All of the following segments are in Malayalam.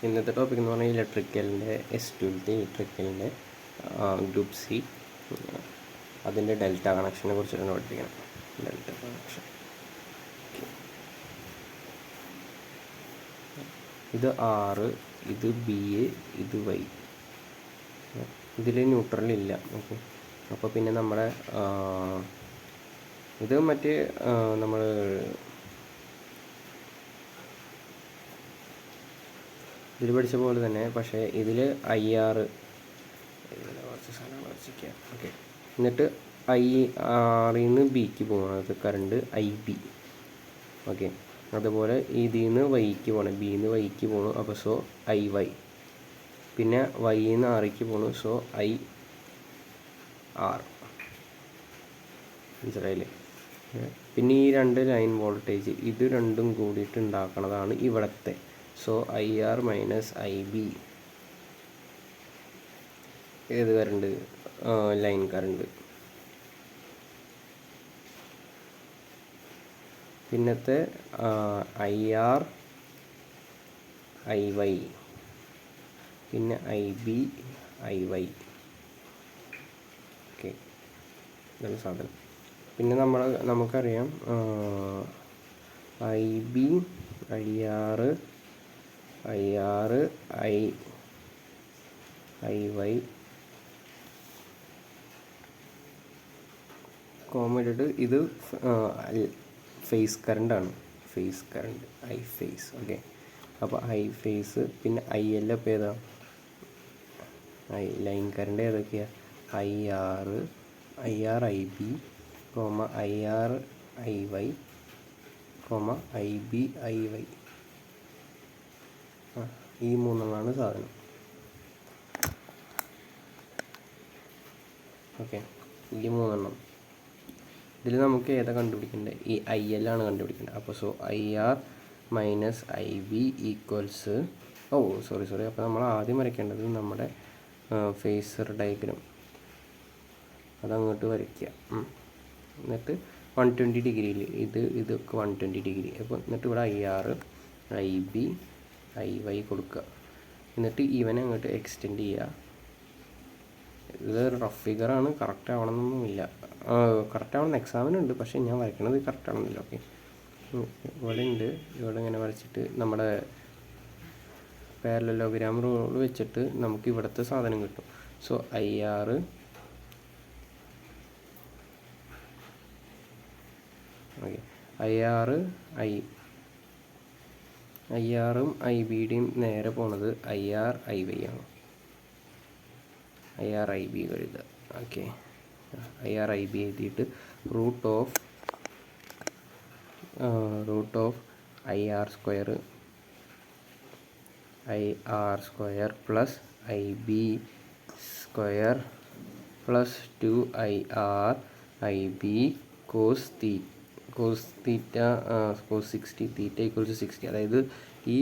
ഇന്നത്തെ ടോപ്പിക് എന്ന് പറഞ്ഞാൽ ഇലക്ട്രിക്കലിൻ്റെ ഇലക്ട്രിക്കലിൻ്റെ ഗ്രൂപ്പ് സി അതിൻ്റെ ഡെൽറ്റ കണക്ഷനെ കുറിച്ചിട്ടാണ് പഠിപ്പിക്കണം. ഡെൽറ്റ കണക്ഷൻ ഇത് ആറ്, ഇത് ബി എ, ഇത് വൈ. ഇതിൽ ന്യൂട്രൽ ഇല്ല. ഓക്കെ, അപ്പോൾ പിന്നെ നമ്മുടെ ഇത് മറ്റേ നമ്മൾ ഇതിൽ പഠിച്ച പോലെ തന്നെ, പക്ഷേ ഇതിൽ ഐ ആർ കുറച്ച് സാധനങ്ങൾ വരച്ചിരിക്കുക. ഓക്കെ, എന്നിട്ട് ഐ ആറിൽ നിന്ന് ബിക്ക് പോകണം, അത് കറണ്ട് ഐ ബി. ഓക്കെ, അതുപോലെ ഇതിൽ നിന്ന് വൈക്ക് പോകണം, ബിയിൽ നിന്ന് വൈക്ക് പോകണം, അപ്പോൾ സോ ഐ വൈ. പിന്നെ വൈയിൽ നിന്ന് ആറിക്ക് പോകണം, സോ ഐ ആർ. മനസ്സിലായില്ലേ? പിന്നെ ഈ രണ്ട് ലൈൻ വോൾട്ടേജ് ഇത് രണ്ടും കൂടിയിട്ട് ഉണ്ടാക്കണതാണ് ഇവിടത്തെ. So I R minus I B ഏത് കറണ്ട്? Line current. പിന്നത്തെ ഐ ആർ ഐ വൈ, പിന്നെ I B I Y. Okay, ഇതാണ് സാധനം. പിന്നെ നമുക്കറിയാം I B I R I Y കോമഡിട്ട് ഇത് ഫേസ് കറണ്ടാണ്. Phase current I phase. Okay, അപ്പോൾ ഐ ഫേസ്. പിന്നെ ഐ എൽ അപ്പോൾ ഏതാ? ലൈൻ കറണ്ട് ഏതൊക്കെയാണ്? I R I B, I R I Y, I B I Y. ഈ മൂന്നെണ്ണമാണ് സാധനം. ഓക്കെ, ഈ മൂന്നെണ്ണം. ഇതിൽ നമുക്ക് ഏതാ കണ്ടുപിടിക്കേണ്ടത്? ഈ ഐ എൽ ആണ് കണ്ടുപിടിക്കേണ്ടത്. അപ്പോൾ so I R minus I B equals sorry. അപ്പോൾ നമ്മൾ ആദ്യം വരയ്ക്കേണ്ടത് നമ്മുടെ ഫേസർ ഡയഗ്രം. അതങ്ങോട്ട് വരയ്ക്കുക. എന്നിട്ട് 120 ഡിഗ്രിയിൽ ഇതൊക്കെ 120 ഡിഗ്രി. അപ്പോൾ എന്നിട്ട് ഇവിടെ I R I B I Y കൊടുക്കുക. എന്നിട്ട് ഇവനെ അങ്ങോട്ട് എക്സ്റ്റെൻഡ് ചെയ്യുക. ഇത് റഫ് ഫിഗറാണ്, കറക്റ്റ് ആവണമെന്നൊന്നുമില്ല. കറക്റ്റ് ആവണമെന്ന് എക്സാമിനുണ്ട്, പക്ഷേ ഞാൻ വരയ്ക്കണത് കറക്റ്റ് ആവണമെന്നില്ല. ഓക്കെ, ഇവിടെ ഉണ്ട്. ഇവിടെ ഇങ്ങനെ വരച്ചിട്ട് നമ്മുടെ പാരലലോഗ്രാം റൂൾ വെച്ചിട്ട് നമുക്ക് ഇവിടുത്തെ സാധനം കിട്ടും. So I R okay, I ആറും ഐ ബിയുടെയും നേരെ പോണത് ഐ ആർ ഐ വൈ ആണ്. ഐ ആർ ഐ ബി എഴുതുക. Okay, I R I B എഴുതിയിട്ട് root of I R square plus I B square plus 2 I R I B cos 60 theta equals 60. അതായത് ഈ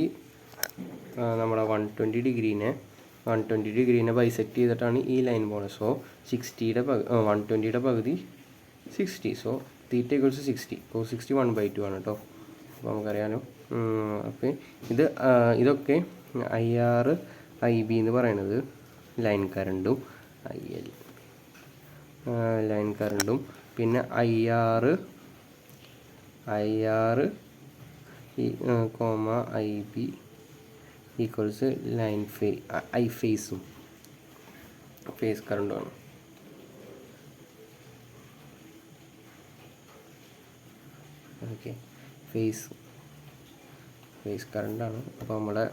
നമ്മുടെ 120 ഡിഗ്രീനെ ബൈസെക്റ്റ് ചെയ്തിട്ടാണ് ഈ ലൈൻ പോകുന്നത്. സോ 120യുടെ പകുതി 60. സോ തീറ്റ ഈക്വൽസ് 60. കോസ് 60 1/2 ആണ് കേട്ടോ. അപ്പോൾ നമുക്കറിയാലോ. അപ്പോൾ ഇതൊക്കെ ഐ ആർ ഐ ബി എന്ന് പറയുന്നത് ലൈൻ കറണ്ടും ഐ എൽ ലൈൻ കറണ്ടും, പിന്നെ I R I B equals I ഫേസും ഫേസ് കറണ്ടുമാണ്. ഓക്കെ, ഫേസ് കറണ്ടാണ്. അപ്പോൾ നമ്മുടെ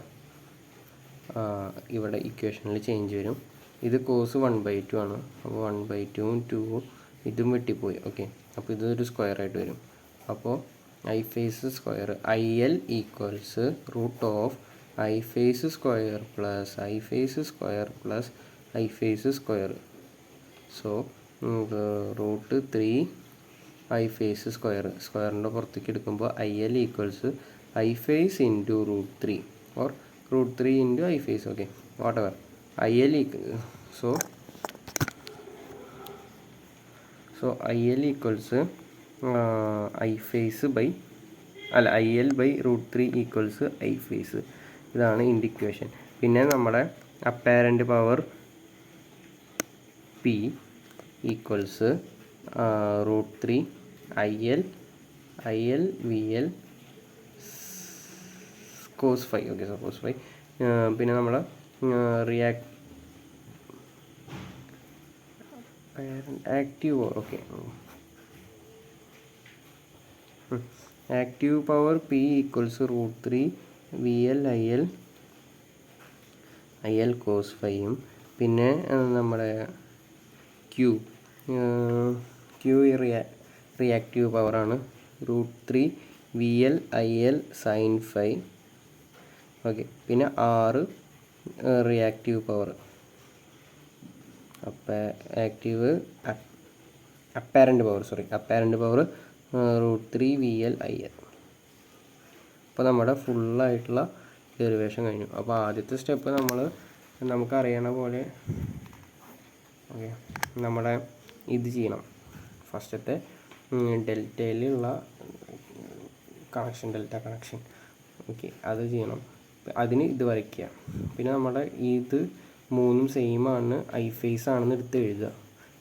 ഇവിടെ ഇക്വേഷനിൽ ചേഞ്ച് വരും. ഇത് കോസ് 1/2 ആണ്. അപ്പോൾ 1/2 2 ഇതും വെട്ടിപ്പോയി. ഓക്കെ, അപ്പോൾ ഇതൊരു സ്ക്വയർ ആയിട്ട് വരും. അപ്പോൾ I phase square I L equals root of I phase square plus I phase square plus I phase square. So root 3 I phase സ്ക്വയറിൻ്റെ പുറത്തേക്ക് എടുക്കുമ്പോൾ I L equals I phase into root 3 or root 3 into I phase. Okay, whatever I L so I L equals I phase by I L by root 3 equals I phase. ഇതാണ് ഇൻ്റെ ഇക്വേഷൻ. പിന്നെ നമ്മുടെ apparent power P equals √3 IL VL cos phi. Okay, cos phi. പിന്നെ നമ്മൾ active active power P equals √3 VL IL cos phiയും പിന്നെ നമ്മുടെ ക്യൂ റിയാക്റ്റീവ് പവറാണ് √3 VL IL sin phi. Okay, പിന്നെ reactive power apparent power √3 VL IL. അപ്പോൾ നമ്മുടെ ഫുള്ളായിട്ടുള്ള ഡെറിവേഷൻ കഴിഞ്ഞു. അപ്പോൾ ആദ്യത്തെ സ്റ്റെപ്പ് നമുക്കറിയണ പോലെ ഓക്കെ നമ്മുടെ ഇത് ചെയ്യണം. ഫസ്റ്റത്തെ ഡെൽറ്റയിലുള്ള ഡെൽറ്റ കണക്ഷൻ ഓക്കെ അത് ചെയ്യണം. അതിന് ഇത് വരയ്ക്കുക. പിന്നെ നമ്മുടെ ഇത് മൂന്നും സെയിം ആണ്, ഐ ഫേസ് ആണെന്ന് എടുത്ത് എഴുതുക.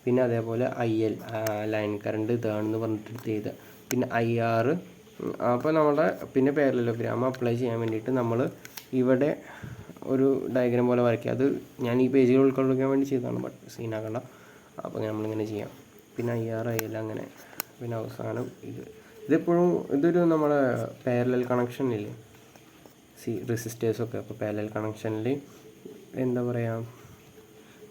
പിന്നെ അതേപോലെ IL ലൈൻ കറണ്ട് ഇതാണെന്ന് പറഞ്ഞിട്ട് എടുത്ത് എഴുതുക. പിന്നെ IR അപ്പോൾ നമ്മുടെ പിന്നെ പാരലലോഗ്രാം അപ്ലൈ ചെയ്യാൻ വേണ്ടിയിട്ട് നമ്മൾ ഇവിടെ ഒരു ഡയഗ്രാം പോലെ വരയ്ക്കുക. അത് ഞാൻ ഈ പേജിൽ ഉൾക്കൊള്ളിക്കാൻ വേണ്ടി ചെയ്തതാണ്, ബട്ട് സീനാക്കണ്ട. അപ്പോൾ നമ്മളിങ്ങനെ ചെയ്യാം. പിന്നെ IR IL അങ്ങനെ. പിന്നെ അവസാനം ഇതെപ്പോഴും ഇതൊരു നമ്മുടെ പാരലൽ കണക്ഷനില്ലേ റെസിസ്റ്റേഴ്സൊക്കെ. അപ്പോൾ പാരലൽ കണക്ഷനിൽ എന്താ പറയുക,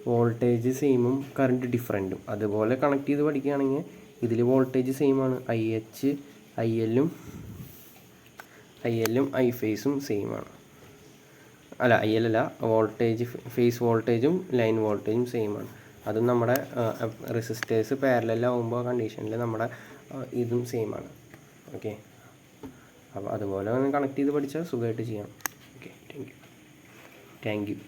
വോൾട്ടേജ് സെയിമും കറണ്ട് ഡിഫറൻറ്റും അതുപോലെ കണക്ട് ചെയ്ത് പഠിക്കുകയാണെങ്കിൽ ഇതിൽ വോൾട്ടേജ് സെയിമാണ്. ILും ഐ ഫേസും സെയിമാണ്. അല്ല IL അല്ല, വോൾട്ടേജ് ഫേസ് വോൾട്ടേജും ലൈൻ വോൾട്ടേജും സെയിമാണ്. അതും നമ്മുടെ റെസിസ്റ്റേഴ്സ് പാരലലാകുമ്പോൾ കണ്ടീഷനിൽ നമ്മുടെ ഇതും സെയിമാണ്. ഓക്കെ, അപ്പോൾ അതുപോലെ കണക്ട് ചെയ്ത് പഠിച്ചാൽ സുഖമായിട്ട് ചെയ്യാം. Okay, thank you.